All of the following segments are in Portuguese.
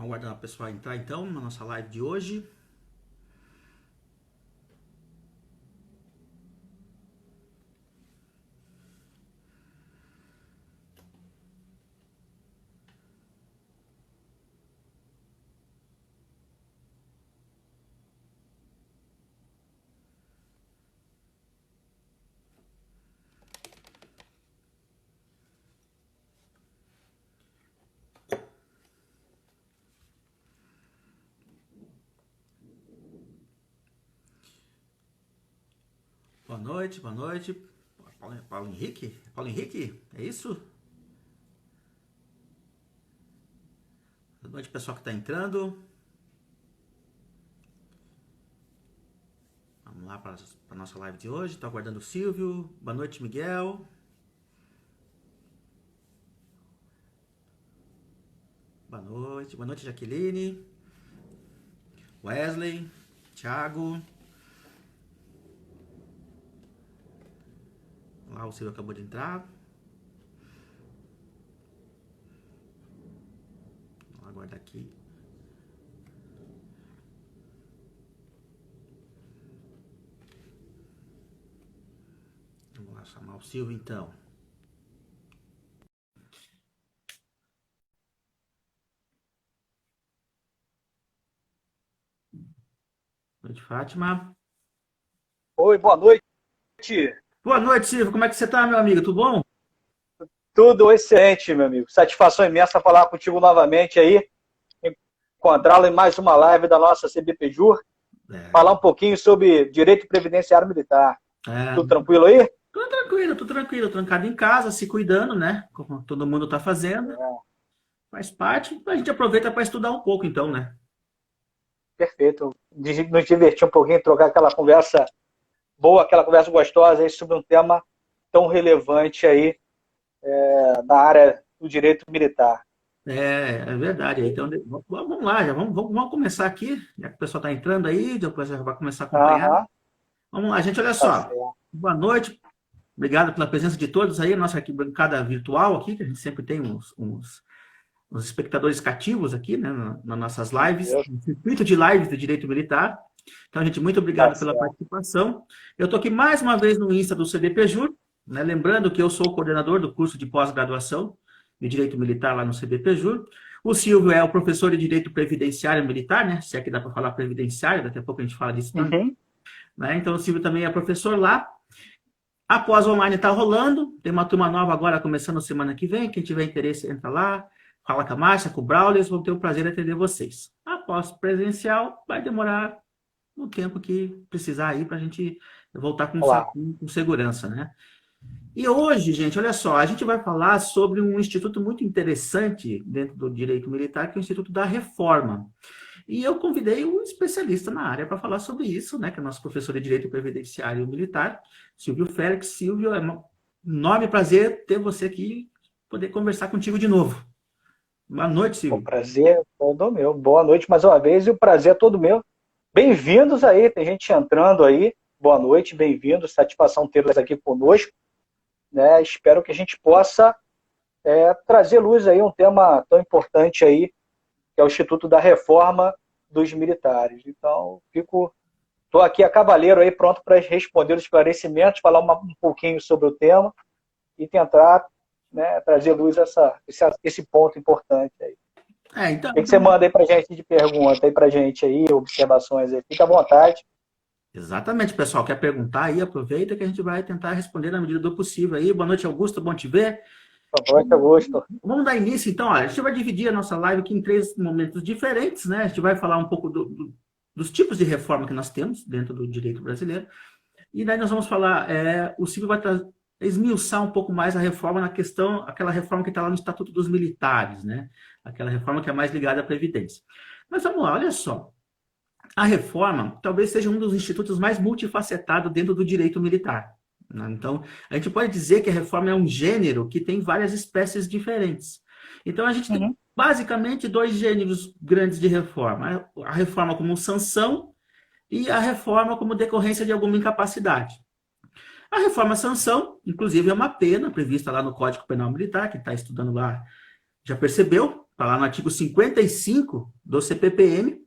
Vamos aguardar o pessoal entrar então na nossa live de hoje. Boa noite, boa noite. Paulo Henrique? Paulo Henrique? É isso? Boa noite, pessoal que está entrando. Vamos lá para a nossa live de hoje. Estou aguardando o Silvio. Boa noite, Miguel. Boa noite, Jaqueline. Wesley, Thiago. Lá o Silvio acabou de entrar. Vamos aguardar aqui. Vamos lá chamar o Silvio então. Boa noite, Fátima. Oi, boa noite. Boa noite, Silvio. Como é que você está, meu amigo? Tudo bom? Tudo excelente, meu amigo. Satisfação imensa falar contigo novamente aí, encontrá-lo em mais uma live da nossa CBPJur, falar um pouquinho sobre direito previdenciário militar. Tudo tranquilo aí? Tudo tranquilo, trancado em casa, se cuidando, né? Como todo mundo está fazendo. Faz parte, a gente aproveita para estudar um pouco, então, né? Perfeito. Nos divertir um pouquinho, trocar aquela conversa boa, aquela conversa gostosa aí sobre um tema tão relevante aí na área do direito militar. É verdade. Então, vamos lá, vamos começar aqui, já que o pessoal está entrando aí, depois já vai começar a acompanhar. Vamos lá, gente, olha só. Boa noite, obrigado pela presença de todos aí, nossa arquibancada virtual aqui, que a gente sempre tem uns espectadores cativos aqui, né, nas nossas lives, no circuito de lives do direito militar. Então, gente, muito obrigado pela participação. Eu estou aqui mais uma vez no Insta do CBPJur, né, lembrando que eu sou o coordenador do curso de pós-graduação de Direito Militar lá no CBPJur. O Silvio é o professor de Direito Previdenciário Militar, né, se é que dá para falar previdenciário, daqui a pouco a gente fala disso também. Né, então, o Silvio também é professor lá. A pós online está rolando, tem uma turma nova agora começando semana que vem, quem tiver interesse entra lá, fala com a Márcia, com o Braulio, eles vão ter o prazer de atender vocês. A pós presencial vai demorar o tempo que precisar aí para a gente voltar com segurança, né? E hoje, gente, olha só, a gente vai falar sobre um instituto muito interessante dentro do direito militar, que é o Instituto da Reforma. E eu convidei um especialista na área para falar sobre isso, né, que é o nosso professor de Direito Previdenciário Militar, Silvio Félix. Silvio, é um enorme prazer ter você aqui, poder conversar contigo de novo. Boa noite, Silvio. O prazer é todo meu. Boa noite mais uma vez e o prazer é todo meu. Bem-vindos aí, tem gente entrando aí. Boa noite, bem-vindos. Satisfação tê-los aqui conosco. Né? Espero que a gente possa trazer luz aí um tema tão importante aí, que é o Instituto da Reforma dos Militares. Então, estou aqui a cavaleiro aí, pronto para responder os esclarecimentos, falar um pouquinho sobre o tema e tentar, né, trazer luz a esse ponto importante aí. Então, o que você manda aí para a gente de pergunta aí para a gente aí, observações aí? Fica à vontade. Exatamente, pessoal. Quer perguntar aí? Aproveita que a gente vai tentar responder na medida do possível aí. Boa noite, Augusto. Bom te ver. Boa noite, Augusto. Vamos dar início, então. Olha, a gente vai dividir a nossa live aqui em 3 momentos diferentes, né? A gente vai falar um pouco dos tipos de reforma que nós temos dentro do direito brasileiro. E daí nós vamos falar, o Silvio vai esmiuçar um pouco mais a reforma na questão, aquela reforma que está lá no Estatuto dos Militares, né? Aquela reforma que é mais ligada à Previdência. Mas vamos lá, olha só. A reforma talvez seja um dos institutos mais multifacetados dentro do direito militar. Né? Então, a gente pode dizer que a reforma é um gênero que tem várias espécies diferentes. Então, a gente tem basicamente 2 gêneros grandes de reforma. A reforma como sanção e a reforma como decorrência de alguma incapacidade. A reforma sanção, inclusive, é uma pena prevista lá no Código Penal Militar, que está estudando lá já percebeu, está lá no artigo 55 do CPPM,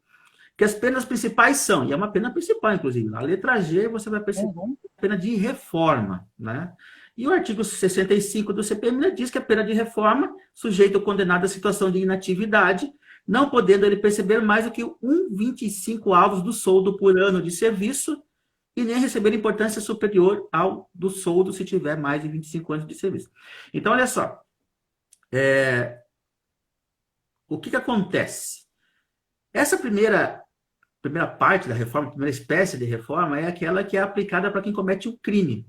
que as penas principais são, e é uma pena principal, inclusive, na letra G você vai perceber a pena de reforma, né? E o artigo 65 do CPM diz que a pena de reforma, sujeito ou condenado à situação de inatividade, não podendo ele perceber mais do que 1,25 avos do soldo por ano de serviço e nem receber importância superior ao do soldo se tiver mais de 25 anos de serviço. Então, olha só, o que acontece? Essa primeira parte da reforma, a primeira espécie de reforma é aquela que é aplicada para quem comete um crime.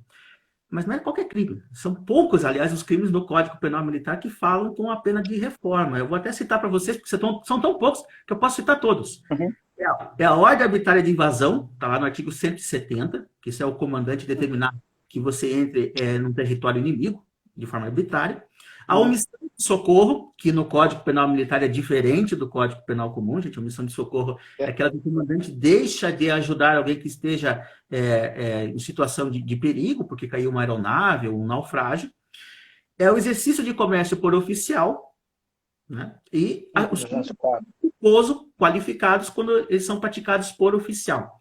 Mas não é qualquer crime. São poucos, aliás, os crimes no Código Penal Militar que falam com a pena de reforma. Eu vou até citar para vocês, porque são tão poucos que eu posso citar todos. Uhum. É a ordem arbitrária de invasão, está lá no artigo 170, que isso é o comandante determinar que você entre num território inimigo, de forma arbitrária. A omissão de socorro, que no Código Penal Militar é diferente do Código Penal comum, gente. A omissão de socorro é aquela que o comandante deixa de ajudar alguém que esteja em situação de perigo, porque caiu uma aeronave ou um naufrágio. É o exercício de comércio por oficial, né? E os culposos qualificados quando eles são praticados por oficial.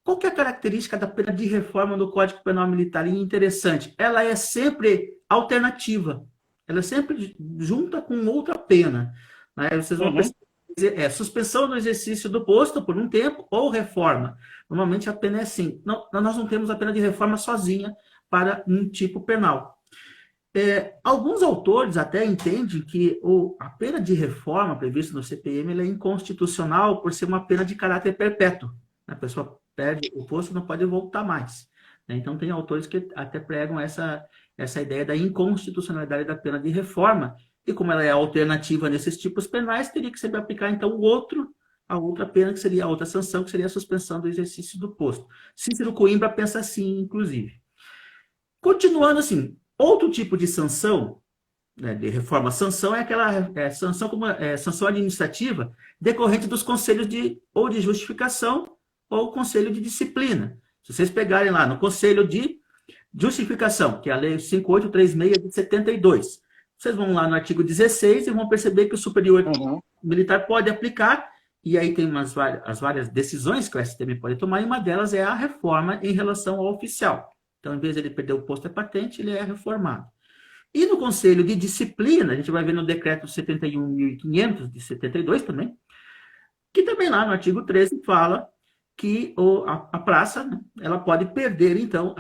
Qual que é a característica da pena de reforma no Código Penal Militar? E interessante, ela é sempre alternativa. Ela é sempre junta com outra pena. Né? Vocês vão perceber, suspensão do exercício do posto por um tempo ou reforma. Normalmente a pena é assim. Nós não temos a pena de reforma sozinha para um tipo penal. Alguns autores até entendem que a pena de reforma prevista no CPM ela é inconstitucional por ser uma pena de caráter perpétuo. A pessoa perde o posto e não pode voltar mais. Então, tem autores que até pregam essa ideia da inconstitucionalidade da pena de reforma, e como ela é alternativa nesses tipos penais, teria que sempre aplicar, então, a outra pena, que seria a outra sanção, que seria a suspensão do exercício do posto. Cícero Coimbra pensa assim, inclusive. Continuando assim, outro tipo de sanção, né, de reforma-sanção, é aquela sanção como sanção administrativa decorrente dos conselhos ou de justificação ou conselho de disciplina. Se vocês pegarem lá no conselho de justificação, que é a lei 5836 de 72, vocês vão lá no artigo 16 e vão perceber que o superior militar pode aplicar, e aí tem as várias decisões que o STM pode tomar, e uma delas é a reforma em relação ao oficial. Então, em vez de ele perder o posto e patente, ele é reformado. E no Conselho de Disciplina, a gente vai ver no decreto 71.500 de 72 também, que também lá no artigo 13 fala que a praça, né, ela pode perder, então,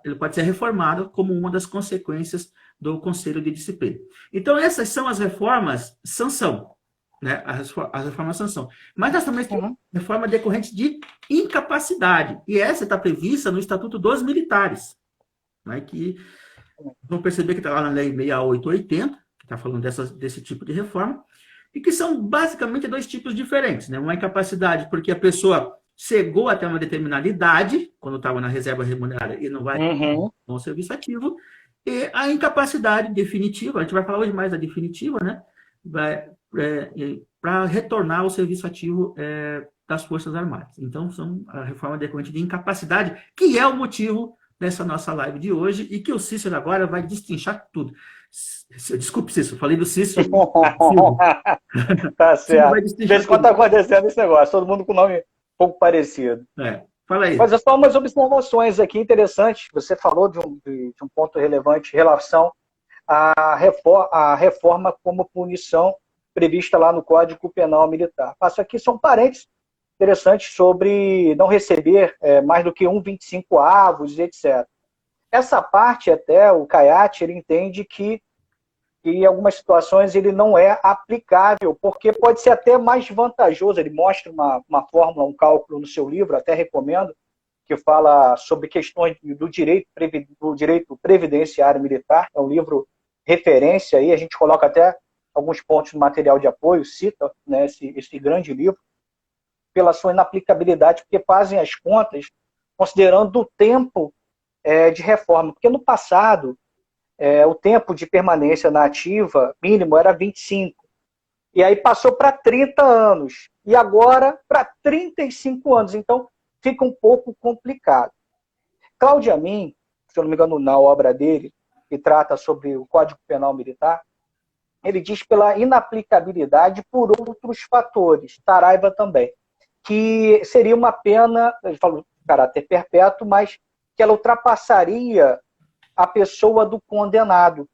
ele pode ser reformado como uma das consequências do Conselho de Disciplina. Então, essas são as reformas sanção, né, as reformas sanção. Mas nós também temos reforma decorrente de incapacidade, e essa está prevista no Estatuto dos Militares, né, que vão perceber que está lá na Lei 6880, que está falando desse tipo de reforma, e que são basicamente dois tipos diferentes, né? Uma incapacidade porque a pessoa chegou até uma determinada idade, quando estava na reserva remunerada, e não vai com o serviço ativo, e a incapacidade definitiva, a gente vai falar hoje mais da definitiva, né? Para retornar ao serviço ativo das Forças Armadas. Então, são a reforma decorrente de incapacidade, que é o motivo dessa nossa live de hoje, e que o Cícero agora vai destrinchar tudo. Desculpe, Cícero, falei do Cícero. Tá certo. Desde quando está acontecendo esse negócio, todo mundo com nome um pouco parecido. Fala aí. Mas só umas observações aqui interessantes. Você falou de um ponto relevante em relação à reforma como punição prevista lá no Código Penal Militar. Passo aqui, são parênteses interessantes sobre não receber mais do que 1,25 avos, etc. Essa parte, até, o Caiate, ele entende que em algumas situações ele não é aplicável, porque pode ser até mais vantajoso. Ele mostra uma fórmula, um cálculo no seu livro, até recomendo, que fala sobre questões do direito previdenciário militar. É um livro referência aí, a gente coloca até alguns pontos no material de apoio, cita, né, esse grande livro, pela sua inaplicabilidade, porque fazem as contas considerando o tempo de reforma. Porque no passado, o tempo de permanência na ativa mínimo era 25. E aí passou para 30 anos. E agora para 35 anos. Então, fica um pouco complicado. Cláudio Amin, se eu não me engano, na obra dele, que trata sobre o Código Penal Militar, ele diz pela inaplicabilidade por outros fatores, Saraiva também, que seria uma pena, ele falou caráter perpétuo, mas que ela ultrapassaria a pessoa do condenado.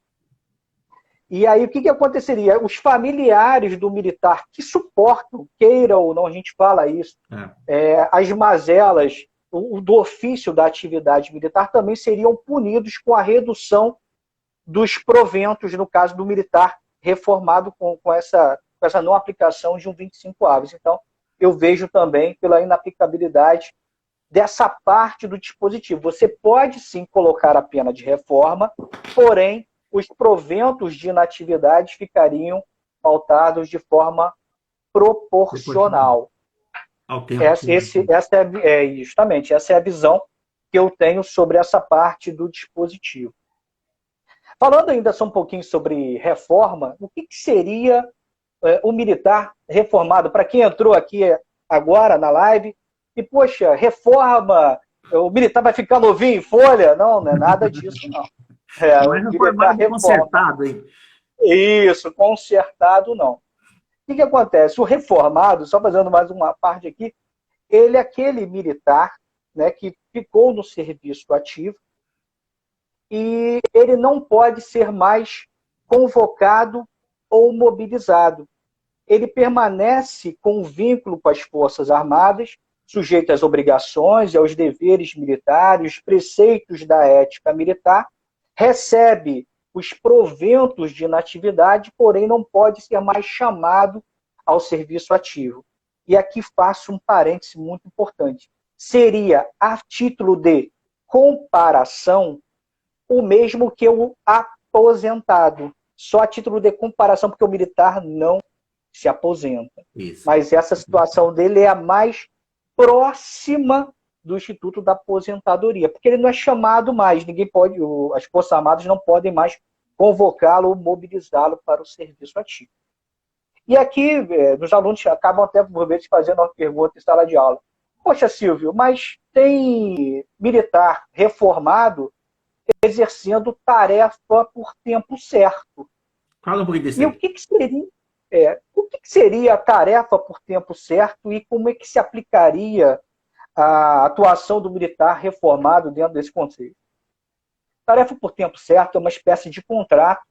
E aí o que aconteceria? Os familiares do militar que suportam, queira ou não, a gente fala isso, as mazelas do ofício da atividade militar também seriam punidos com a redução dos proventos, no caso do militar reformado com essa não aplicação de um 25 aves. Então, eu vejo também pela inaplicabilidade dessa parte do dispositivo. Você pode sim colocar a pena de reforma, porém, os proventos de inatividade ficariam pautados de forma proporcional. Justamente, essa é a visão que eu tenho sobre essa parte do dispositivo. Falando ainda só um pouquinho sobre reforma, o que seria o militar reformado? Para quem entrou aqui agora na live, e, poxa, reforma, o militar vai ficar novinho em folha? Não, não é nada disso, não. Não é reformado, consertado, hein? Isso, consertado não. O que acontece? O reformado, só fazendo mais uma parte aqui, ele é aquele militar, né, que ficou no serviço ativo e ele não pode ser mais convocado ou mobilizado. Ele permanece com vínculo com as Forças Armadas, sujeito às obrigações e aos deveres militares, preceitos da ética militar, recebe os proventos de inatividade, porém não pode ser mais chamado ao serviço ativo. E aqui faço um parêntese muito importante. Seria, a título de comparação, o mesmo que o aposentado. Só a título de comparação, porque o militar não se aposenta. Isso. Mas essa situação dele é a mais próxima do Instituto da Aposentadoria, porque ele não é chamado mais, ninguém pode, as Forças Armadas não podem mais convocá-lo ou mobilizá-lo para o serviço ativo. E aqui, os alunos acabam até, por vezes, fazendo uma pergunta em sala de aula. Poxa, Silvio, mas tem militar reformado exercendo tarefa por tempo certo. Fala um pouquinho disso. E o que seria a tarefa por tempo certo e como é que se aplicaria a atuação do militar reformado dentro desse conceito? Tarefa por tempo certo é uma espécie de contrato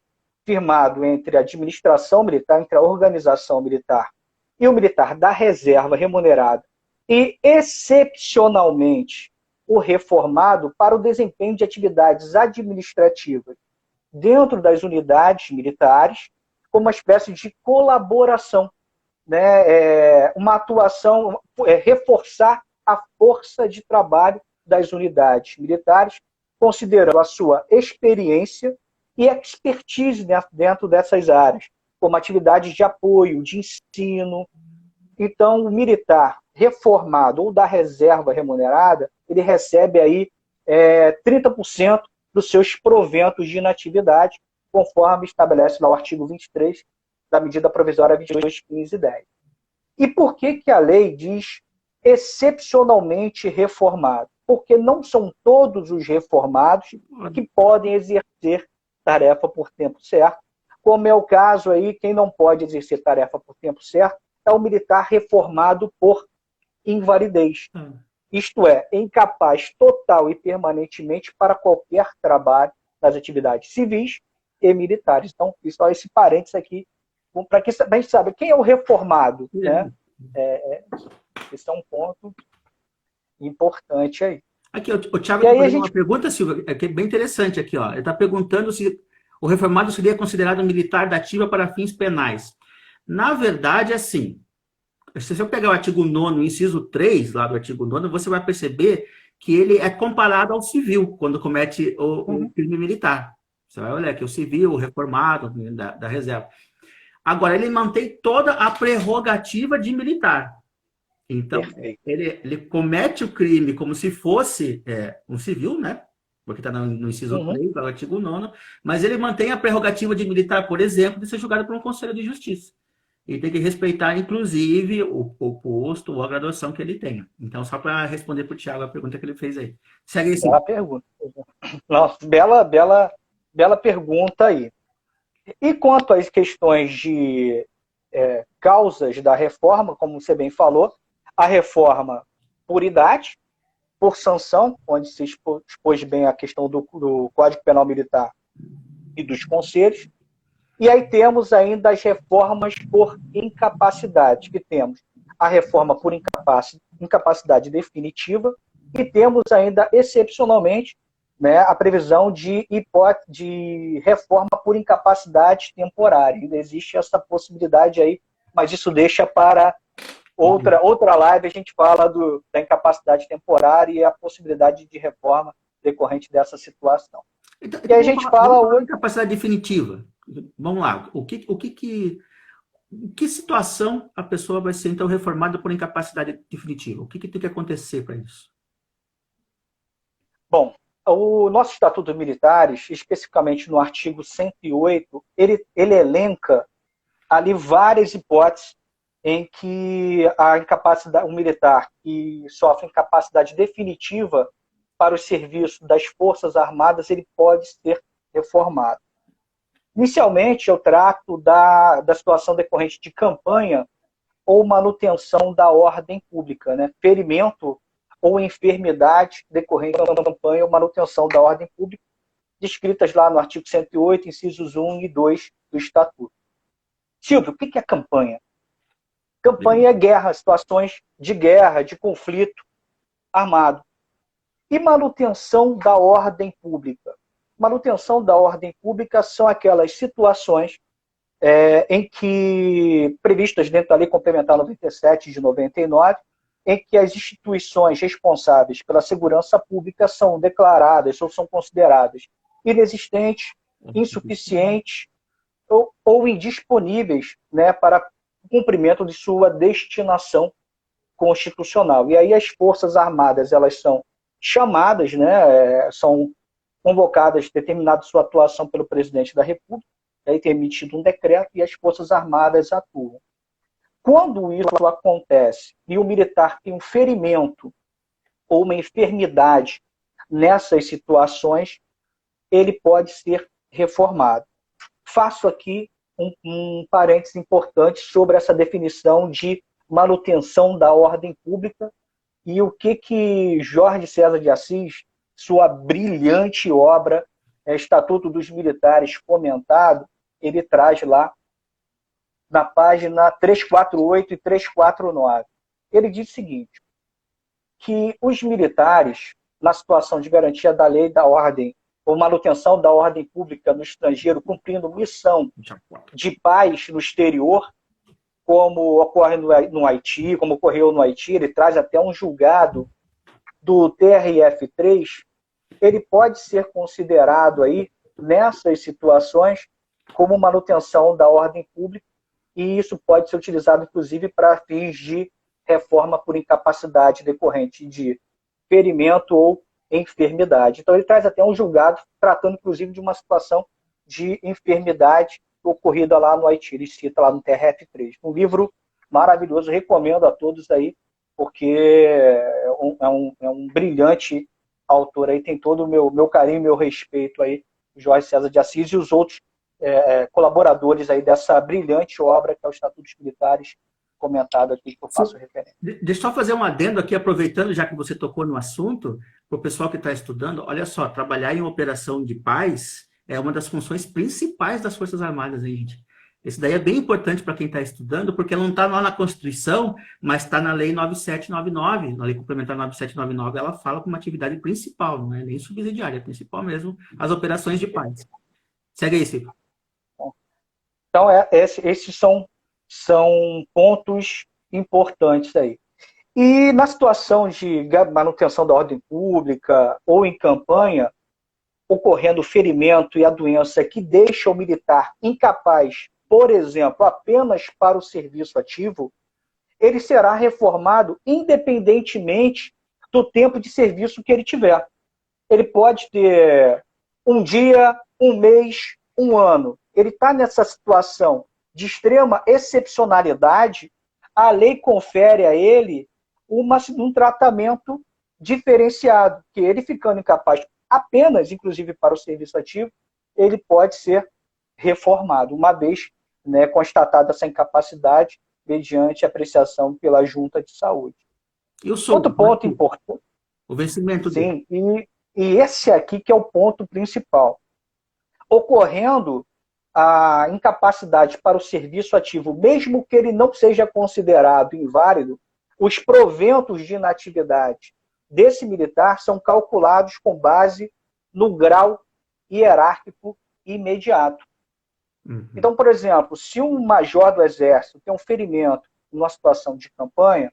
firmado entre a administração militar, entre a organização militar e o militar da reserva remunerada e, excepcionalmente, o reformado para o desempenho de atividades administrativas dentro das unidades militares, como uma espécie de colaboração, né? Uma atuação, reforçar a força de trabalho das unidades militares, considerando a sua experiência e expertise dentro dessas áreas, como atividades de apoio, de ensino. Então, o militar reformado ou da reserva remunerada, ele recebe aí 30% dos seus proventos de inatividade, conforme estabelece lá o artigo 23 da medida provisória 22.15.10. E por que a lei diz excepcionalmente reformado? Porque não são todos os reformados que podem exercer tarefa por tempo certo, como é o caso aí, quem não pode exercer tarefa por tempo certo é o militar reformado por invalidez. Isto é, incapaz total e permanentemente para qualquer trabalho das atividades civis e militares. Então, só esse parênteses aqui, para que a gente saiba quem é o reformado. Né? Esse é um ponto importante aí. Aqui, o Thiago fez uma pergunta, Silvia, que é bem interessante aqui. Ó. Ele está perguntando se o reformado seria considerado militar da ativa para fins penais. Na verdade, assim, se eu pegar o artigo 9º, inciso 3, lá do artigo 9º, você vai perceber que ele é comparado ao civil, quando comete o crime militar. Você vai olhar aqui, o civil, o reformado da reserva. Agora, ele mantém toda a prerrogativa de militar. Então, ele comete o crime como se fosse um civil, né? Porque está no inciso 3, do artigo 9º, mas ele mantém a prerrogativa de militar, por exemplo, de ser julgado por um conselho de justiça. E tem que respeitar, inclusive, o posto ou a graduação que ele tenha. Então, só para responder para o Thiago a pergunta que ele fez aí. Segue aí, sim. Bela pergunta. Nossa, bela pergunta aí. E quanto às questões de causas da reforma, como você bem falou, a reforma por idade, por sanção, onde se expôs bem a questão do Código Penal Militar e dos conselhos, e aí temos ainda as reformas por incapacidade, que temos a reforma por incapacidade definitiva e temos ainda, excepcionalmente, né, a previsão de reforma por incapacidade temporária. Ainda existe essa possibilidade aí, mas isso deixa para outra live, a gente fala da incapacidade temporária e a possibilidade de reforma decorrente dessa situação. Então, e aí a gente fala hoje... Incapacidade definitiva. Vamos lá. Que situação a pessoa vai ser, então, reformada por incapacidade definitiva? O que tem que acontecer para isso? Bom, o nosso Estatuto dos Militares, especificamente no artigo 108, ele elenca ali várias hipóteses em que o militar que sofre incapacidade definitiva para o serviço das Forças Armadas, ele pode ser reformado. Inicialmente, eu trato da situação decorrente de campanha ou manutenção da ordem pública, né? Ferimento ou enfermidade decorrente da campanha ou manutenção da ordem pública, descritas lá no artigo 108, incisos 1 e 2 do Estatuto. Silvio, o que é campanha? Campanha é guerra, situações de guerra, de conflito armado. E manutenção da ordem pública? Manutenção da ordem pública são aquelas situações em que, previstas dentro da Lei Complementar 97 de 99, em que as instituições responsáveis pela segurança pública são declaradas ou são consideradas inexistentes, insuficientes ou indisponíveis, né, para o cumprimento de sua destinação constitucional. E aí as Forças Armadas, elas são chamadas, né, são convocadas, determinada sua atuação pelo presidente da República, aí tem emitido um decreto e as Forças Armadas atuam. Quando isso acontece e o militar tem um ferimento ou uma enfermidade nessas situações, ele pode ser reformado. Faço aqui um parênteses importante sobre essa definição de manutenção da ordem pública e o que Jorge César de Assis, sua brilhante obra, Estatuto dos Militares comentado, ele traz lá na página 348 e 349. Ele diz o seguinte, que os militares, na situação de garantia da lei, da ordem, ou manutenção da ordem pública no estrangeiro, cumprindo missão de paz no exterior, como ocorre no Haiti, como ocorreu no Haiti, ele traz até um julgado do TRF3, ele pode ser considerado aí, nessas situações, como manutenção da ordem pública, e isso pode ser utilizado, inclusive, para fins de reforma por incapacidade decorrente de ferimento ou enfermidade. Então, ele traz até um julgado tratando, inclusive, de uma situação de enfermidade ocorrida lá no Haiti. Ele cita lá no TRF3. Um livro maravilhoso, recomendo a todos aí, porque é um brilhante autor aí, tem todo o meu carinho, meu respeito aí, Jorge César de Assis e os outros colaboradores aí dessa brilhante obra que é o Estatuto dos Militares, comentado aqui, que eu faço referência. Deixa eu só fazer um adendo aqui, aproveitando, já que você tocou no assunto, para o pessoal que está estudando, olha só, trabalhar em operação de paz é uma das funções principais das Forças Armadas, hein, gente? Esse daí é bem importante para quem está estudando, porque não está lá na Constituição, mas está na Lei 9799, na Lei Complementar 9799, ela fala como atividade principal, não é nem subsidiária, é principal mesmo, as operações de paz. Segue aí, Silvio. Então, esses são pontos importantes aí. E na situação de manutenção da ordem pública ou em campanha, ocorrendo o ferimento e a doença que deixa o militar incapaz, por exemplo, apenas para o serviço ativo, ele será reformado independentemente do tempo de serviço que ele tiver. Ele pode ter um dia, um mês, um ano. Ele está nessa situação de extrema excepcionalidade, a lei confere a ele um tratamento diferenciado, que ele ficando incapaz apenas, inclusive para o serviço ativo, ele pode ser reformado, uma vez, né, constatada essa incapacidade mediante apreciação pela Junta de Saúde. E o Outro soldo? ponto importante, O vencimento dele? sim, e esse aqui que é o ponto principal. Ocorrendo a incapacidade para o serviço ativo, mesmo que ele não seja considerado inválido, os proventos de inatividade desse militar são calculados com base no grau hierárquico imediato. Uhum. Então, por exemplo, se um major do Exército tem um ferimento numa situação de campanha,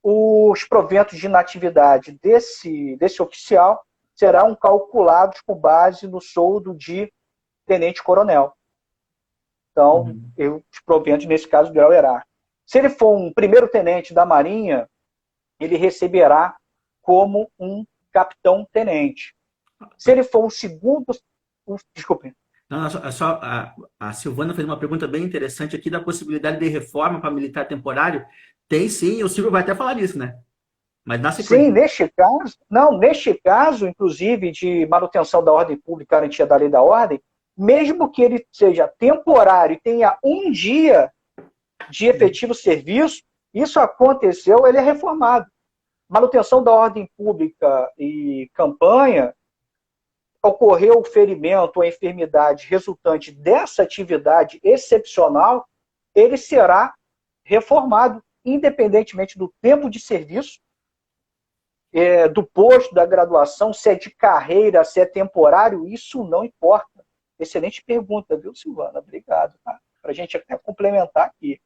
os proventos de inatividade desse oficial serão calculados com base no soldo de tenente-coronel. Então, os proventos, nesse caso, grau hierárquico. Se ele for um primeiro-tenente da Marinha, ele receberá como um capitão-tenente. Se ele for um segundo... Desculpe. Não, a Silvana fez uma pergunta bem interessante aqui da possibilidade de reforma para militar temporário. Tem sim, o Silvio vai até falar disso, né? Mas na sequência. Sim, neste caso, inclusive, de manutenção da ordem pública, garantia da lei da ordem, mesmo que ele seja temporário e tenha um dia de efetivo serviço, isso aconteceu, ele é reformado. Manutenção da ordem pública e campanha, ocorreu o ferimento ou a enfermidade resultante dessa atividade excepcional, ele será reformado, independentemente do tempo de serviço, do posto, da graduação, se é de carreira, se é temporário, isso não importa. Excelente pergunta, viu, Silvana? Obrigado. Tá? Para a gente até complementar aqui.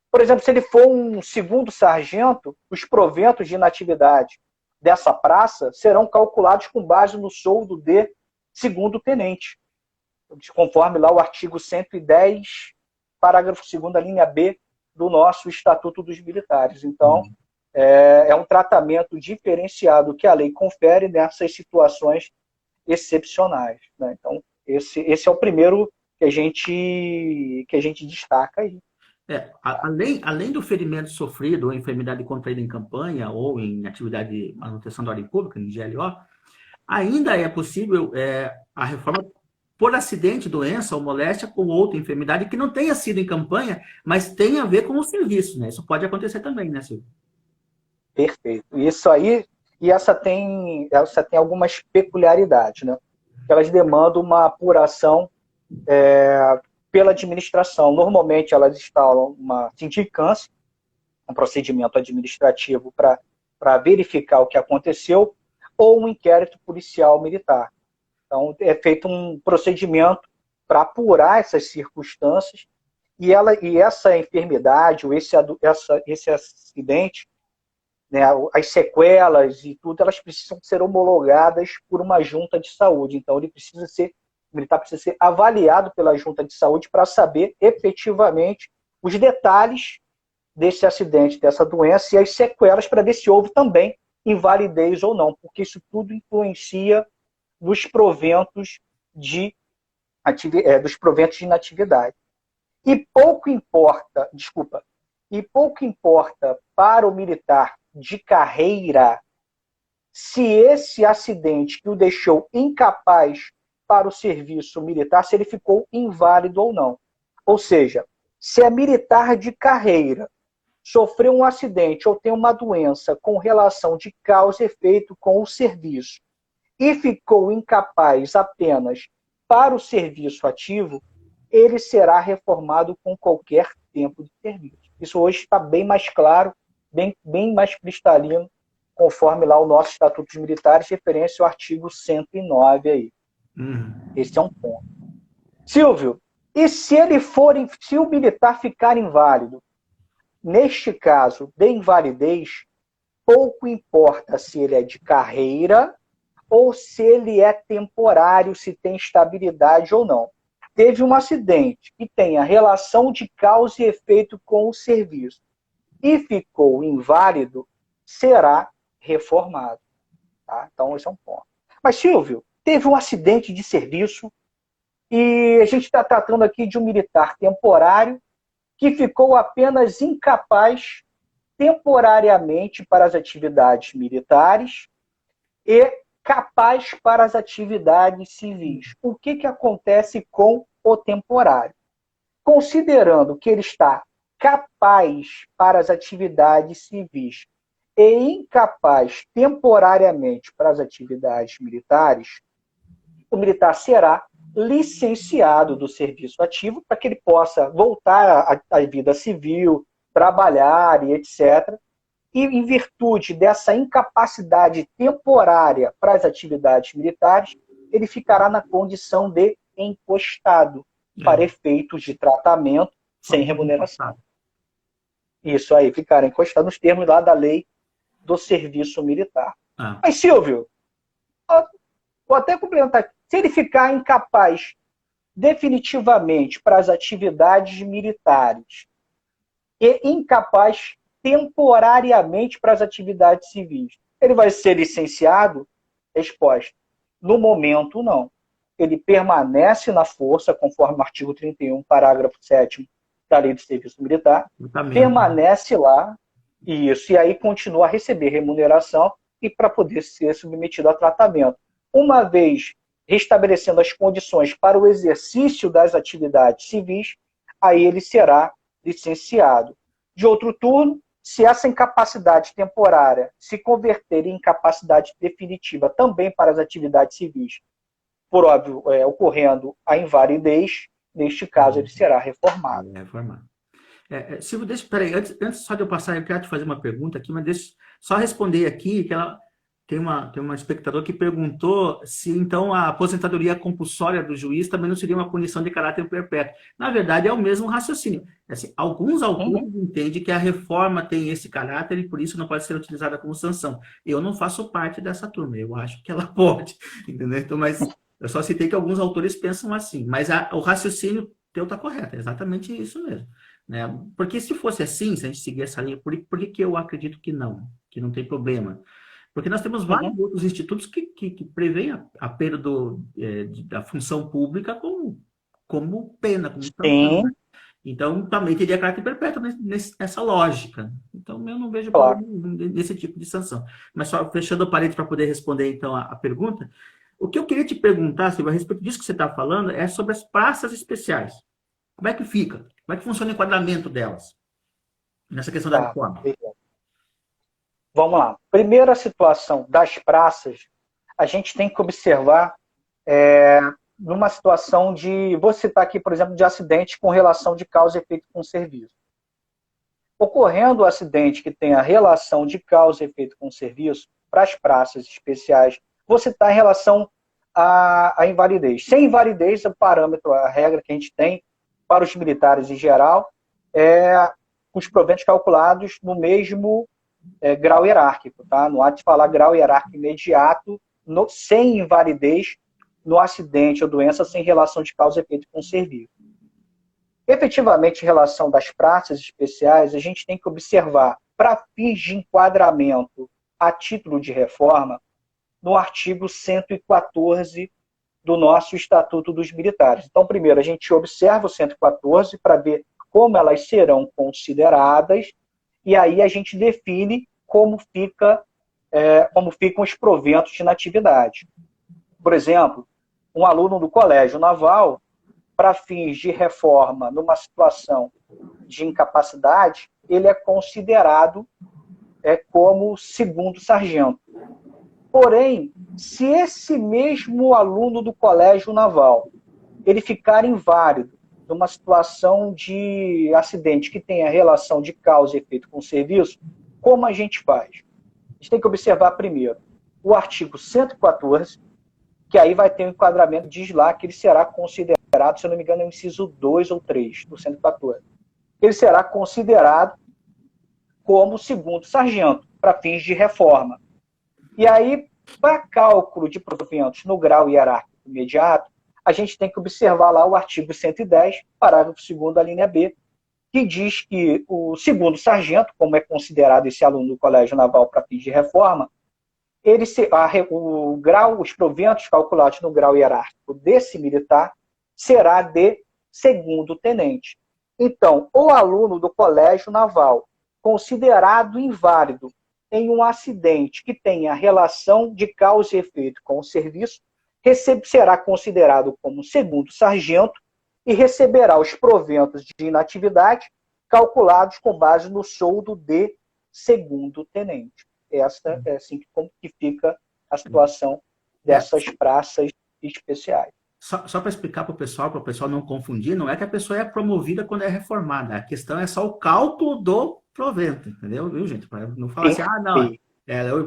Por exemplo, se ele for um segundo sargento, os proventos de inatividade dessa praça serão calculados com base no soldo de segundo tenente, conforme lá o artigo 110, parágrafo 2º, linha B do nosso Estatuto dos Militares. Então, é um tratamento diferenciado que a lei confere nessas situações excepcionais. Né? Então, esse é o primeiro que a gente destaca aí. Além do ferimento sofrido ou enfermidade contraída em campanha ou em atividade de manutenção da ordem pública, em GLO, ainda é possível a reforma por acidente, doença ou moléstia com outra enfermidade que não tenha sido em campanha, mas tem a ver com o serviço, né? Isso pode acontecer também, né, Silvio? Perfeito. Isso aí, e essa tem algumas peculiaridades, né? Elas demandam uma apuração pela administração. Normalmente, elas instalam uma sindicância, um procedimento administrativo para verificar o que aconteceu, ou um inquérito policial militar. Então, é feito um procedimento para apurar essas circunstâncias e essa enfermidade, ou esse acidente, né, as sequelas e tudo, elas precisam ser homologadas por uma junta de saúde. Então, o militar precisa ser avaliado pela junta de saúde para saber efetivamente os detalhes desse acidente, dessa doença e as sequelas, para ver se houve também invalidez ou não, porque isso tudo influencia nos proventos dos proventos de inatividade. E pouco importa para o militar de carreira se esse acidente que o deixou incapaz para o serviço militar, se ele ficou inválido ou não. Ou seja, se é militar de carreira, sofreu um acidente ou tem uma doença com relação de causa e efeito com o serviço e ficou incapaz apenas para o serviço ativo, ele será reformado com qualquer tempo de serviço. Isso hoje está bem mais claro, bem mais cristalino, conforme lá o nosso Estatuto dos Militares, referência ao artigo 109 aí. Esse é um ponto. Silvio, e se o militar ficar inválido? Neste caso de invalidez, pouco importa se ele é de carreira ou se ele é temporário, se tem estabilidade ou não. Teve um acidente que tem a relação de causa e efeito com o serviço e ficou inválido, será reformado. Tá? Então, esse é um ponto. Mas, Silvio, teve um acidente de serviço e a gente está tratando aqui de um militar temporário que ficou apenas incapaz temporariamente para as atividades militares e capaz para as atividades civis. O que acontece com ou temporário, considerando que ele está capaz para as atividades civis e incapaz temporariamente para as atividades militares, o militar será licenciado do serviço ativo para que ele possa voltar à vida civil, trabalhar e etc. E, em virtude dessa incapacidade temporária para as atividades militares, ele ficará na condição de encostado para efeitos de tratamento sem remuneração. Isso aí, ficará encostado nos termos lá da lei do serviço militar. Mas, Silvio, vou até complementar. Se ele ficar incapaz definitivamente para as atividades militares e incapaz temporariamente para as atividades civis, ele vai ser licenciado? Resposta: no momento, não. Ele permanece na força, conforme o artigo 31, parágrafo 7º da Lei do Serviço Militar, permanece lá, e aí continua a receber remuneração e para poder ser submetido a tratamento. Uma vez restabelecendo as condições para o exercício das atividades civis, aí ele será licenciado. De outro turno, se essa incapacidade temporária se converter em incapacidade definitiva também para as atividades civis, por óbvio, ocorrendo a invalidez, neste caso ele será reformado. Silvio, peraí, antes só de eu passar, eu quero te fazer uma pergunta aqui, mas deixa só responder aqui, que ela tem uma espectadora que perguntou se, então, a aposentadoria compulsória do juiz também não seria uma punição de caráter perpétuo. Na verdade, é o mesmo raciocínio. Assim, alguns autores entendem que a reforma tem esse caráter e, por isso, não pode ser utilizada como sanção. Eu não faço parte dessa turma, eu acho que ela pode, entendeu? Então, mas eu só citei que alguns autores pensam assim, mas o raciocínio teu está correto, é exatamente isso mesmo. Né? Porque se fosse assim, se a gente seguir essa linha, por que eu acredito que não tem problema? Porque nós temos vários outros institutos que prevêem a perda da função pública como pena, como sanção. Né? Então, também teria caráter perpétuo nessa lógica. Então, eu não vejo problema nesse tipo de sanção. Mas só fechando o parênteses para poder responder, então, a pergunta, o que eu queria te perguntar, Silvia, a respeito disso que você está falando, é sobre as praças especiais. Como é que fica? Como é que funciona o enquadramento delas? Nessa questão da reforma. Vamos lá. Primeira situação das praças, a gente tem que observar numa situação de, vou citar aqui, por exemplo, de acidente com relação de causa e efeito com o serviço. Ocorrendo o acidente que tenha relação de causa e efeito com o serviço, para as praças especiais, vou citar em relação à invalidez. Sem invalidez, o parâmetro, a regra que a gente tem para os militares em geral, é os proventos calculados no mesmo grau hierárquico, tá? Não há de falar grau hierárquico imediato, sem invalidez, no acidente ou doença sem relação de causa e efeito com o serviço. Efetivamente, em relação das praças especiais, a gente tem que observar, para fins de enquadramento a título de reforma, no artigo 114 do nosso Estatuto dos Militares. Então, primeiro, a gente observa o 114 para ver como elas serão consideradas, e aí a gente define como ficam os proventos de inatividade. Por exemplo, um aluno do colégio naval, para fins de reforma, numa situação de incapacidade, ele é considerado como segundo sargento. Porém, se esse mesmo aluno do colégio naval ele ficar inválido numa situação de acidente que tenha relação de causa e efeito com o serviço, como a gente faz? A gente tem que observar primeiro o artigo 114, que aí vai ter um enquadramento, diz lá que ele será considerado, se eu não me engano, é o inciso 2 ou 3 do 114. Ele será considerado como segundo sargento, para fins de reforma. E aí, para cálculo de proventos no grau hierárquico imediato, a gente tem que observar lá o artigo 110, parágrafo 2º da linha B, que diz que o segundo sargento, como é considerado esse aluno do Colégio Naval para fins de reforma, os proventos calculados no grau hierárquico desse militar será de segundo tenente. Então, o aluno do Colégio Naval, considerado inválido em um acidente que tenha relação de causa e efeito com o serviço, será considerado como segundo sargento e receberá os proventos de inatividade calculados com base no soldo de segundo tenente. Essa é assim que fica a situação dessas praças especiais. Só para explicar para o pessoal não confundir, não é que a pessoa é promovida quando é reformada. A questão é só o cálculo do provento, entendeu? Viu, gente? Para não falar assim, não,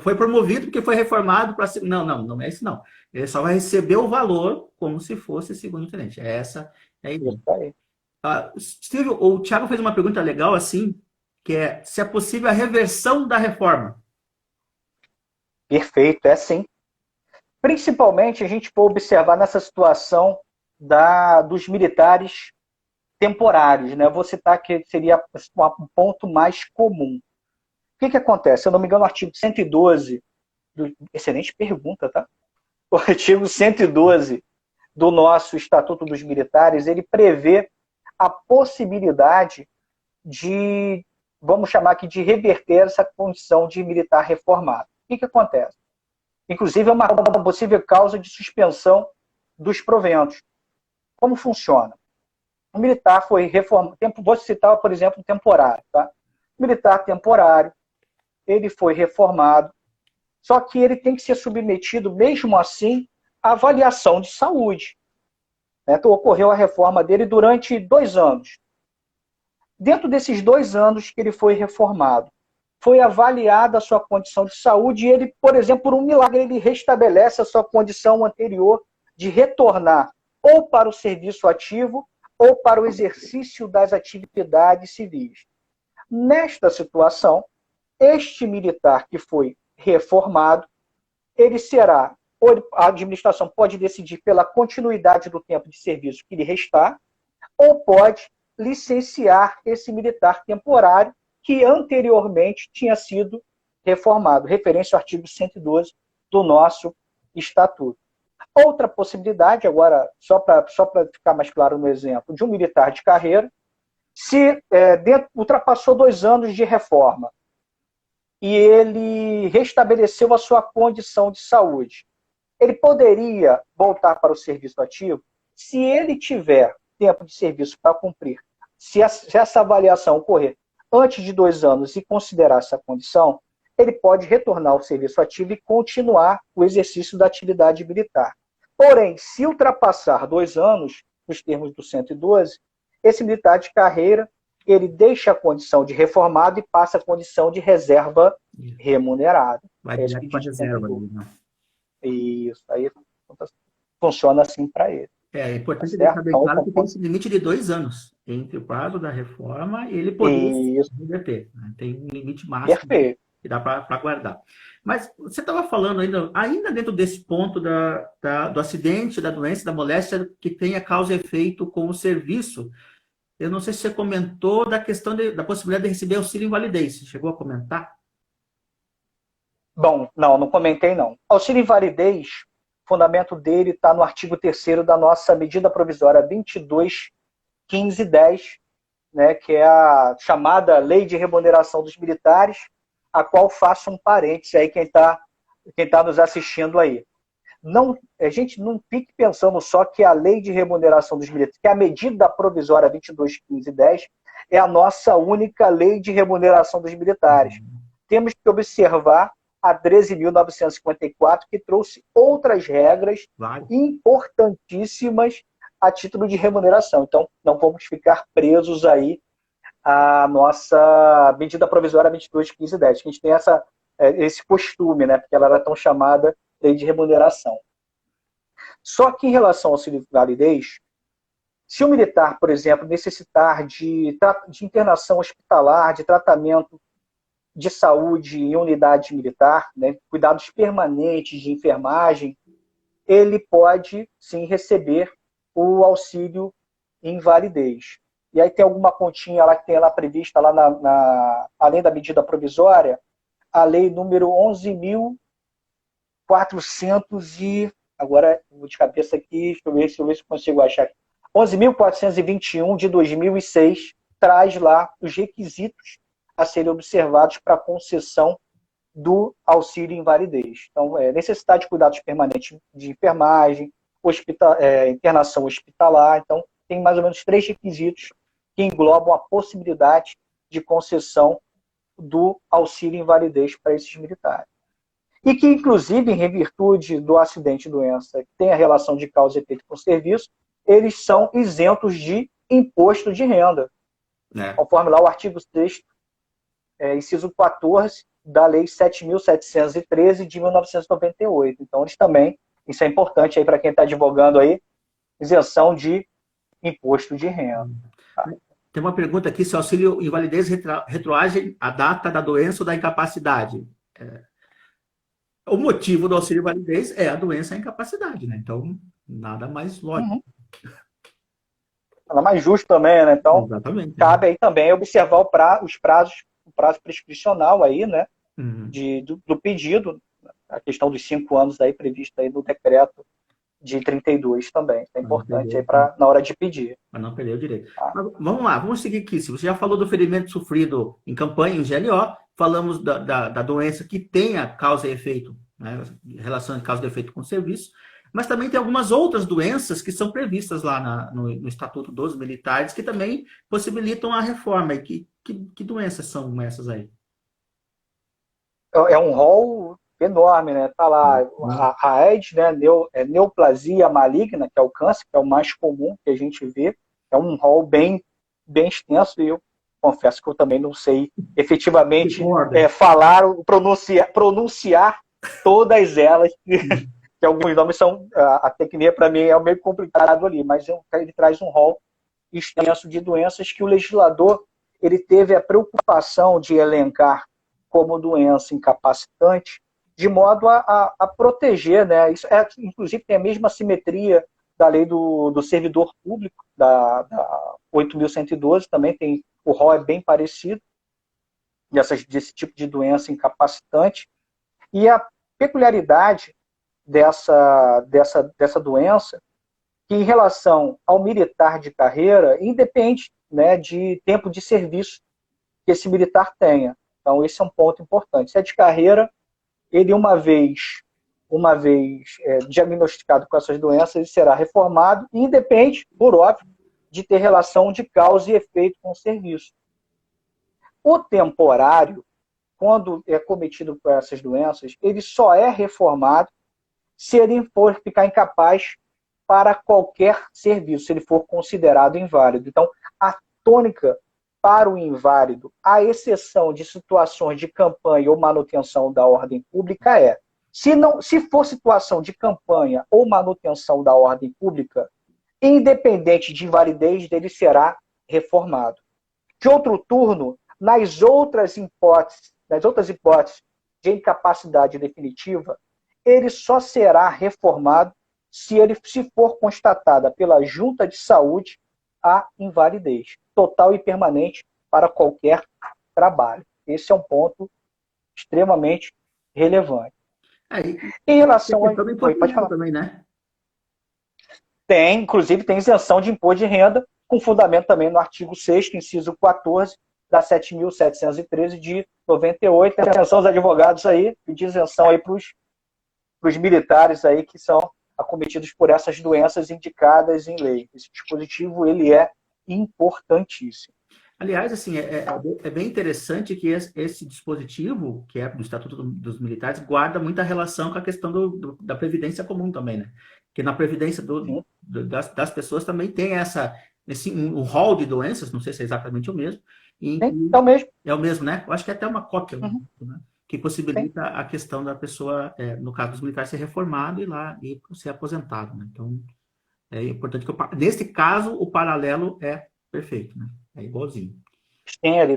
foi promovido porque foi reformado para... Não é isso, não. Ele só vai receber o valor como se fosse segundo tenente. Essa é a ideia. Steve, o Thiago fez uma pergunta legal, assim, que é se é possível a reversão da reforma. Perfeito, é sim. Principalmente a gente pode observar nessa situação dos militares temporários, né? Eu vou citar que seria um ponto mais comum. O que acontece? Se eu não me engano, o artigo 112, excelente pergunta, tá? O artigo 112 do nosso Estatuto dos Militares, ele prevê a possibilidade de, vamos chamar aqui, de reverter essa condição de militar reformado. O que acontece? Inclusive, é uma possível causa de suspensão dos proventos. Como funciona? O militar foi reformado, vou citar, por exemplo, o temporário. Tá? O militar temporário, ele foi reformado, só que ele tem que ser submetido, mesmo assim, à avaliação de saúde. Então, ocorreu a reforma dele durante 2 anos. Dentro desses 2 anos que ele foi reformado, foi avaliada a sua condição de saúde e ele, por exemplo, por um milagre, ele restabelece a sua condição anterior de retornar ou para o serviço ativo ou para o exercício das atividades civis. Nesta situação, este militar que foi reformado, ele será, a administração pode decidir pela continuidade do tempo de serviço que lhe restar, ou pode licenciar esse militar temporário que anteriormente tinha sido reformado, referência ao artigo 112 do nosso Estatuto. Outra possibilidade, agora, só para ficar mais claro no exemplo, de um militar de carreira, se ultrapassou 2 anos de reforma e ele restabeleceu a sua condição de saúde, ele poderia voltar para o serviço ativo se ele tiver tempo de serviço para cumprir. Se essa avaliação ocorrer antes de 2 anos e considerar essa condição, ele pode retornar ao serviço ativo e continuar o exercício da atividade militar. Porém, se ultrapassar 2 anos, nos termos do 112, esse militar de carreira, ele deixa a condição de reformado e passa a condição de reserva remunerada. Vai direto para a reserva. Isso, aí funciona assim para ele. É importante deixar bem claro que tem esse limite de 2 anos entre o prazo da reforma e ele poder reverter. Né? Tem um limite máximo que dá para guardar. Mas você estava falando ainda dentro desse ponto do acidente, da doença, da moléstia, que tem a causa e efeito com o serviço. Eu não sei se você comentou da questão da possibilidade de receber auxílio invalidez. Você chegou a comentar? Bom, não comentei não. Auxílio invalidez, o fundamento dele está no artigo 3º da nossa medida provisória 22.1510, né, que é a chamada Lei de Remuneração dos Militares, a qual faço um parênteses aí, quem tá nos assistindo aí. A gente não fique pensando só que a Lei de Remuneração dos Militares, que é a medida provisória 22.1510, é a nossa única Lei de Remuneração dos Militares. Temos que observar a 13.954, que trouxe outras regras importantíssimas a título de remuneração. Então, não vamos ficar presos aí à nossa medida provisória 22.1510. A gente tem esse costume, né? Porque ela era tão chamada lei de remuneração. Só que em relação ao auxílio invalidez, se o militar, por exemplo, necessitar de internação hospitalar, de tratamento de saúde em unidade militar, né, cuidados permanentes de enfermagem, ele pode, sim, receber o auxílio invalidez. E aí tem alguma continha lá que tem lá prevista, lá além da medida provisória, a lei número 11.400 e... Agora, vou de cabeça aqui, deixa eu ver se consigo achar. 11.421 de 2006 traz lá os requisitos a serem observados para a concessão do auxílio invalidez. Então, necessidade de cuidados permanentes de enfermagem, internação hospitalar. Então, tem mais ou menos 3 requisitos que englobam a possibilidade de concessão do auxílio invalidez para esses militares. E que, inclusive, em virtude do acidente e doença que tem a relação de causa e efeito com o serviço, eles são isentos de imposto de renda, conforme lá o artigo 6º, inciso 14, da Lei 7.713 de 1998. Então, eles também, isso é importante aí para quem está advogando aí, isenção de imposto de renda. Tá? Tem uma pergunta aqui, se o auxílio invalidez retroage a data da doença ou da incapacidade. O motivo do auxílio invalidez é a doença e a incapacidade, né? Então, nada mais lógico. Nada mais justo também, né? Então, exatamente, cabe aí também observar o prazo prescricional aí, né? Do pedido, a questão dos 5 anos aí previsto aí no decreto de 32 também. É importante aí na hora de pedir. Para não perder o direito. Mas, vamos lá, vamos seguir aqui. Se você já falou do ferimento sofrido em campanha, em GLO, falamos da doença que tenha causa e efeito, né? Relação de causa e efeito com o serviço, mas também tem algumas outras doenças que são previstas lá no Estatuto dos Militares que também possibilitam a reforma. E que doenças são essas aí? É um rol enorme, né? Tá lá a AIDS, né? Neoplasia maligna, que é o câncer, que é o mais comum que a gente vê. É um rol bem extenso e eu confesso que eu também não sei efetivamente pronunciar todas elas, que alguns nomes são, até que para mim é meio complicado ali, mas ele traz um rol extenso de doenças que o legislador ele teve a preocupação de elencar como doença incapacitante, de modo a proteger, né? Isso inclusive tem a mesma simetria da lei do servidor público, da 8.112, também tem, o rol é bem parecido, desse tipo de doença incapacitante. E a peculiaridade dessa doença, que em relação ao militar de carreira, independe, né, de tempo de serviço que esse militar tenha. Então, esse é um ponto importante. Se é de carreira, ele uma vez diagnosticado com essas doenças, ele será reformado, e independe, por óbvio, de ter relação de causa e efeito com o serviço. O temporário, quando é cometido por essas doenças, ele só é reformado se ele for ficar incapaz para qualquer serviço, se ele for considerado inválido. Então, a tônica para o inválido, à exceção de situações de campanha ou manutenção da ordem pública, se for situação de campanha ou manutenção da ordem pública, independente de invalidez, ele será reformado. De outro turno, nas outras hipóteses de incapacidade definitiva, ele só será reformado se for constatada pela Junta de Saúde a invalidez total e permanente para qualquer trabalho. Esse é um ponto extremamente relevante. Em relação a... Pode falar também, né? Inclusive tem isenção de imposto de renda, com fundamento também no artigo 6º, inciso 14, da 7.713 de 98. Atenção aos advogados aí, pedir isenção aí para os militares aí que são acometidos por essas doenças indicadas em lei. Esse dispositivo, ele é importantíssimo. Aliás, assim, é bem interessante que esse dispositivo, que é do Estatuto dos Militares, guarda muita relação com a questão da Previdência Comum também, né? Porque na Previdência das pessoas também tem um rol de doenças, não sei se é exatamente o mesmo. É o mesmo. É o mesmo, né? Eu acho que é até uma cópia, né? Que possibilita a questão da pessoa, no caso dos militares, ser reformado e ser aposentado, né? Então, é importante que, nesse caso, o paralelo é perfeito, né? É igualzinho. Sim, ele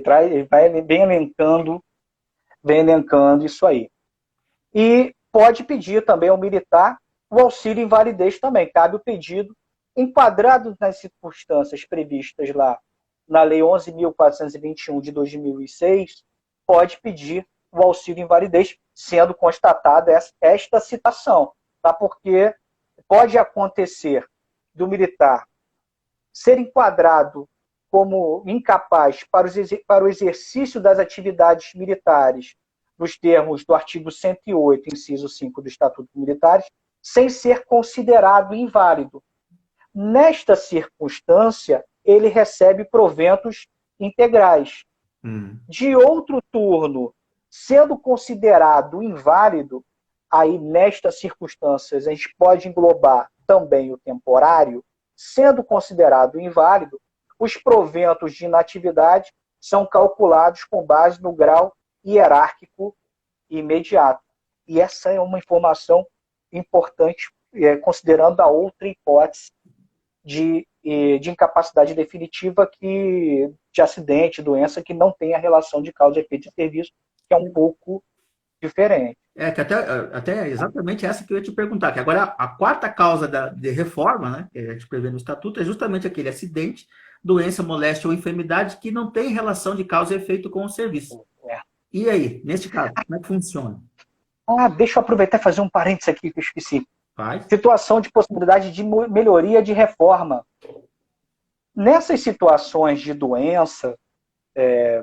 vai bem elencando isso aí. E pode pedir também ao militar o auxílio invalidez também. Cabe o pedido, enquadrado nas circunstâncias previstas lá na Lei 11.421 de 2006, pode pedir o auxílio invalidez, sendo constatada esta citação, tá? Porque pode acontecer do militar ser enquadrado como incapaz para o exercício das atividades militares, nos termos do artigo 108, inciso 5 do Estatuto dos Militares, sem ser considerado inválido. Nesta circunstância, ele recebe proventos integrais. De outro turno, sendo considerado inválido, aí nestas circunstâncias a gente pode englobar também o temporário, sendo considerado inválido, os proventos de inatividade são calculados com base no grau hierárquico imediato. E essa é uma informação importante, considerando a outra hipótese de incapacidade definitiva de acidente, doença, que não tem a relação de causa e efeito de serviço, que é um pouco diferente. Que até exatamente essa que eu ia te perguntar, que agora a quarta causa de reforma, né, que a gente prevê no estatuto, é justamente aquele acidente, doença, moléstia ou enfermidade que não tem relação de causa e efeito com o serviço. E aí, neste caso, como é que funciona? Deixa eu aproveitar e fazer um parênteses aqui que eu esqueci. Vai. Situação de possibilidade de melhoria de reforma. Nessas situações de doença,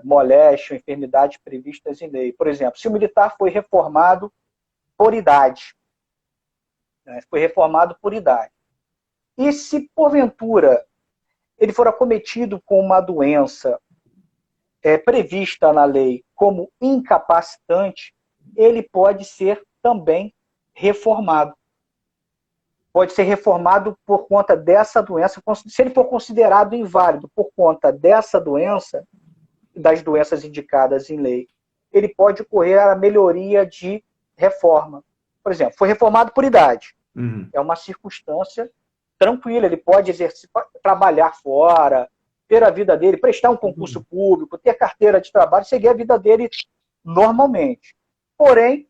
moléstia, enfermidade previstas em lei, por exemplo, se o militar foi reformado por idade, e se porventura ele for acometido com uma doença prevista na lei como incapacitante, ele pode ser também reformado. Pode ser reformado por conta dessa doença. Se ele for considerado inválido por conta dessa doença, das doenças indicadas em lei, ele pode ocorrer a melhoria de reforma. Por exemplo, foi reformado por idade. É uma circunstância tranquila. Ele pode exercer, trabalhar fora, ter a vida dele, prestar um concurso público, ter carteira de trabalho, seguir a vida dele normalmente. Porém,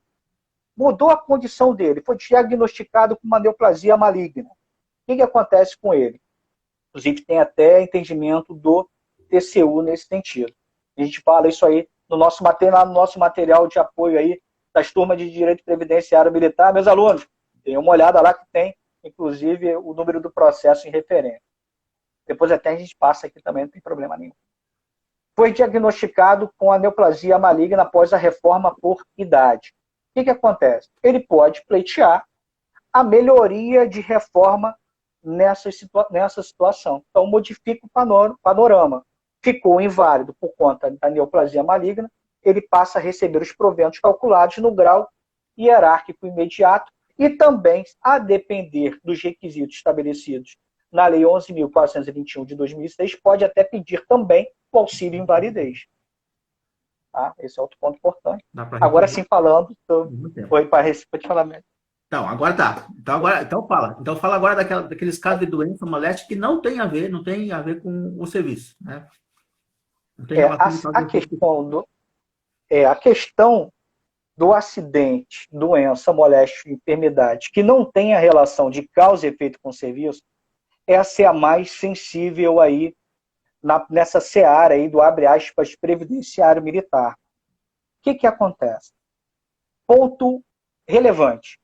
mudou a condição dele, foi diagnosticado com uma neoplasia maligna. O que acontece com ele? Inclusive, tem até entendimento do TCU nesse sentido. A gente fala isso aí no nosso material de apoio aí das turmas de Direito Previdenciário Militar. Meus alunos, tem uma olhada lá que tem, inclusive, o número do processo em referência. Depois até a gente passa aqui também, não tem problema nenhum. Foi diagnosticado com a neoplasia maligna após a reforma por idade. O que acontece? Ele pode pleitear a melhoria de reforma nessa situação. Então, modifica o panorama. Ficou inválido por conta da neoplasia maligna, ele passa a receber os proventos calculados no grau hierárquico imediato e também, a depender dos requisitos estabelecidos na Lei 11.421 de 2006, pode até pedir também o auxílio invalidez. Tá? Esse é outro ponto importante. Agora sim, falando, foi para te falar mesmo. Então, agora tá. Então fala. Então fala agora daqueles casos de doença, moléstia que não tem a ver com o serviço, né? Não tem a questão do acidente, doença, moléstia, enfermidade, que não tem a relação de causa e efeito com o serviço, essa é a mais sensível aí nessa seara aí do, abre aspas, previdenciário militar. O que acontece? Ponto relevante.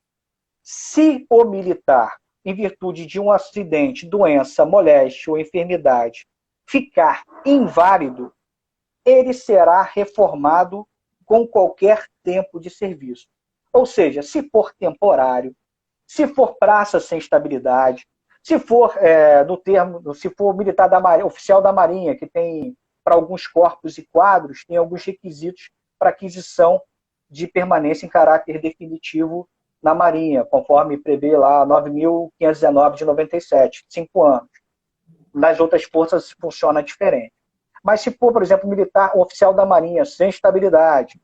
Se o militar, em virtude de um acidente, doença, moléstia ou enfermidade, ficar inválido, ele será reformado com qualquer tempo de serviço. Ou seja, se for temporário, se for praça sem estabilidade, se for se for militar da Marinha, oficial da Marinha, que tem, para alguns corpos e quadros, tem alguns requisitos para aquisição de permanência em caráter definitivo na Marinha, conforme prevê lá 9.519 de 97, 5 anos. Nas outras forças funciona diferente. Mas se for, por exemplo, militar, oficial da Marinha, sem estabilidade,